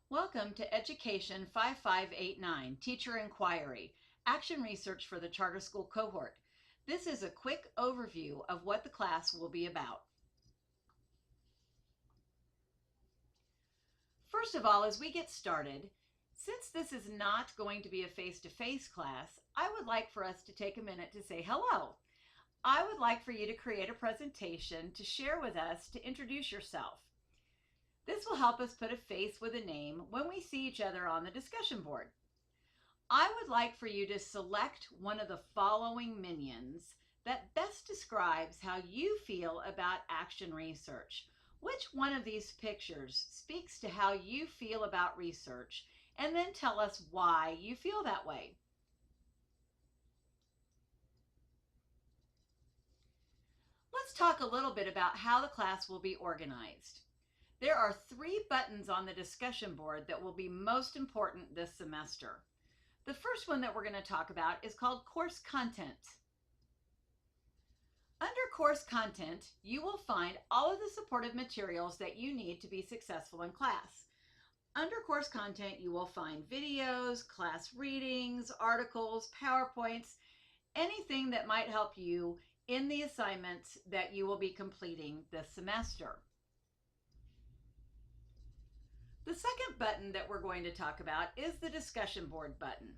Welcome to Education 5589, Teacher Inquiry, Action Research for the Charter School Cohort. This is a quick overview of what the class will be about. First of all, as we get started, since this is not going to be a face-to-face class, I would like for us to take a minute to say hello. I would like for you to create a presentation to share with us to introduce yourself. This will help us put a face with a name when we see each other on the discussion board. I would like for you to select one of the following minions that best describes how you feel about action research. Which one of these pictures speaks to how you feel about research, and then tell us why you feel that way. Let's talk a little bit about how the class will be organized. There are 3 buttons on the discussion board that will be most important this semester. The first one that we're going to talk about is called Course Content. Under Course Content, you will find all of the supportive materials that you need to be successful in class. Under Course Content, you will find videos, class readings, articles, PowerPoints, anything that might help you in the assignments that you will be completing this semester. The second button that we're going to talk about is the discussion board button.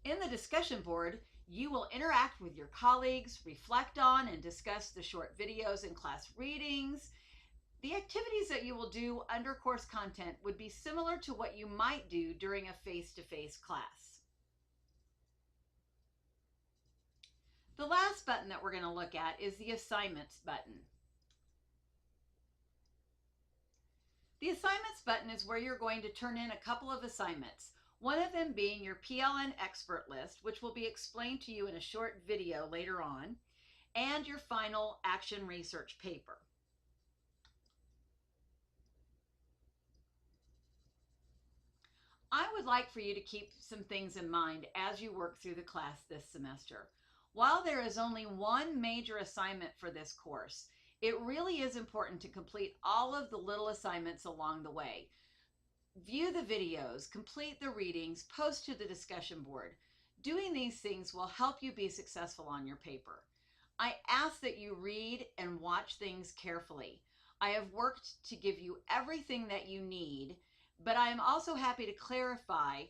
In the discussion board, you will interact with your colleagues, reflect on and discuss the short videos and class readings. The activities that you will do under course content would be similar to what you might do during a face-to-face class. The last button that we're going to look at is the assignments button. The assignments button is where you're going to turn in a couple of assignments, one of them being your PLN expert list, which will be explained to you in a short video later on, and your final action research paper. I would like for you to keep some things in mind as you work through the class this semester. While there is only one major assignment for this course, it really is important to complete all of the little assignments along the way. View the videos, complete the readings, post to the discussion board. Doing these things will help you be successful on your paper. I ask that you read and watch things carefully. I have worked to give you everything that you need, but I am also happy to clarify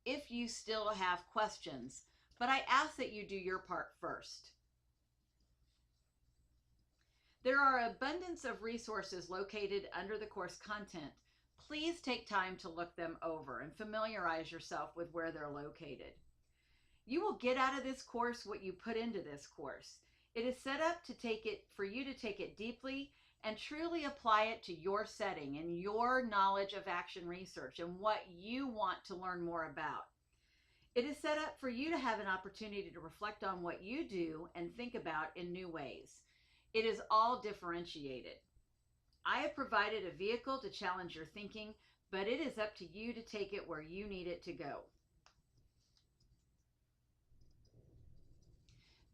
if you still have questions, but I ask that you do your part first. There are an abundance of resources located under the course content. Please take time to look them over and familiarize yourself with where they're located. You will get out of this course what you put into this course. It is set up for you to take it deeply and truly apply it to your setting and your knowledge of action research and what you want to learn more about. It is set up for you to have an opportunity to reflect on what you do and think about in new ways. It is all differentiated. I have provided a vehicle to challenge your thinking, but it is up to you to take it where you need it to go.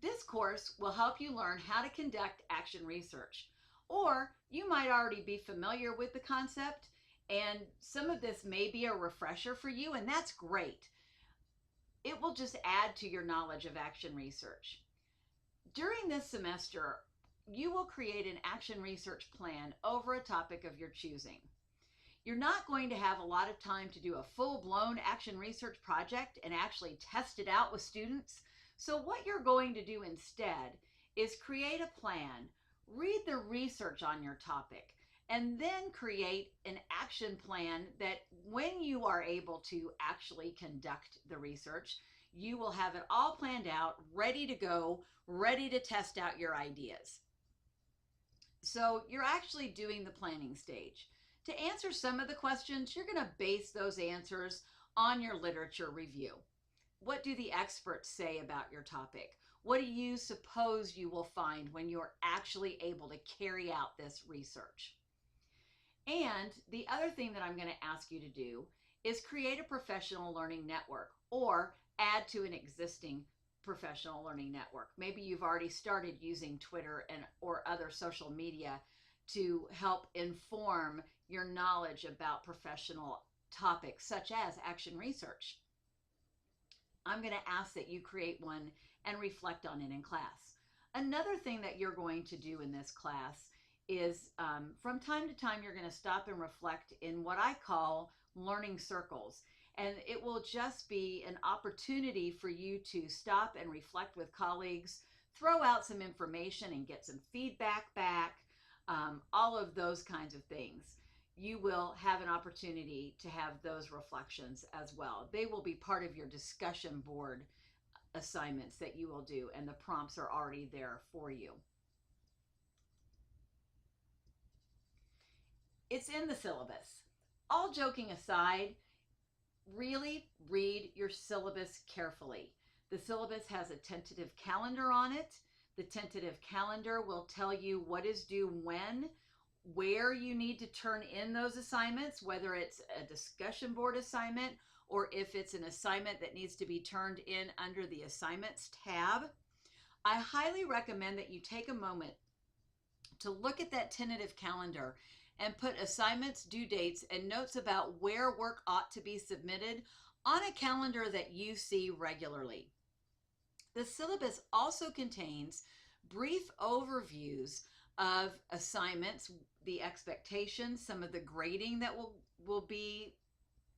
This course will help you learn how to conduct action research, or you might already be familiar with the concept, and some of this may be a refresher for you, and that's great. It will just add to your knowledge of action research. During this semester, you will create an action research plan over a topic of your choosing. You're not going to have a lot of time to do a full-blown action research project and actually test it out with students. So what you're going to do instead is create a plan, read the research on your topic, and then create an action plan that when you are able to actually conduct the research, you will have it all planned out, ready to go, ready to test out your ideas. So you're actually doing the planning stage. To answer some of the questions, you're going to base those answers on your literature review. What do the experts say about your topic? What do you suppose you will find when you're actually able to carry out this research? And the other thing that I'm going to ask you to do is create a professional learning network or add to an existing professional learning network. Maybe you've already started using Twitter or other social media to help inform your knowledge about professional topics such as action research. I'm going to ask that you create one and reflect on it in class. Another thing that you're going to do in this class is from time to time, you're going to stop and reflect in what I call learning circles. And it will just be an opportunity for you to stop and reflect with colleagues, throw out some information and get some feedback back, all of those kinds of things. You will have an opportunity to have those reflections as well. They will be part of your discussion board assignments that you will do, and the prompts are already there for you. It's in the syllabus. All joking aside, really read your syllabus carefully. The syllabus has a tentative calendar on it. The tentative calendar will tell you what is due when, where you need to turn in those assignments, whether it's a discussion board assignment or if it's an assignment that needs to be turned in under the assignments tab. I highly recommend that you take a moment to look at that tentative calendar and put assignments, due dates, and notes about where work ought to be submitted on a calendar that you see regularly. The syllabus also contains brief overviews of assignments, the expectations, some of the grading that will be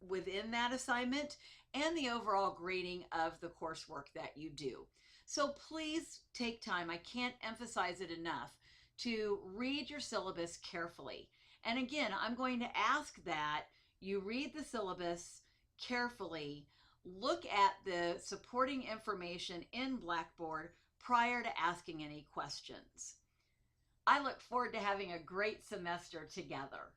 within that assignment, and the overall grading of the coursework that you do. So please take time, I can't emphasize it enough, to read your syllabus carefully. And again, I'm going to ask that you read the syllabus carefully, look at the supporting information in Blackboard prior to asking any questions. I look forward to having a great semester together.